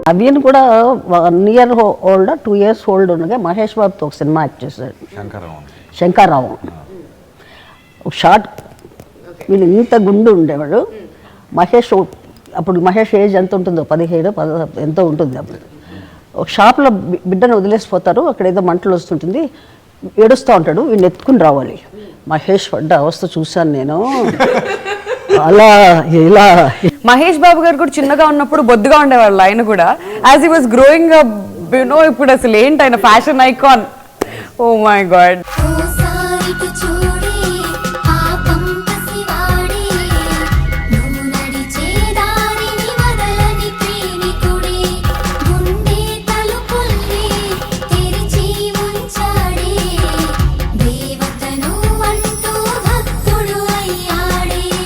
అవియన్ కూడా 1 year old 2 years old ఉండగా మహేష్ బాబుతో ఒక సినిమా యాక్ట్ చేశాడు, శంకర్రావు. ఒక షార్ట్, వీళ్ళు ఇంత గుండు ఉండేవాడు. మహేష్ అప్పుడు మహేష్ ఏజ్ ఎంత ఉంటుందో 17 ఎంతో ఉంటుంది అప్పుడు. ఒక షాప్లో బిడ్డను వదిలేసిపోతారు, అక్కడ ఏదో మంటలు వస్తుంటుంది, ఏడుస్తూ ఉంటాడు, వీడిని ఎత్తుకుని రావాలి. మహేష్ పడ్డ అవస్థ చూశాను నేను. అలా ఇలా మహేష్ బాబు గారు కూడా చిన్నగా ఉన్నప్పుడు బొద్దుగా ఉండేవాళ్ళు ఆయన కూడా. As he was growing up, ఇప్పుడు అసలు ఏంటి ఆయన fashion icon. Oh my God.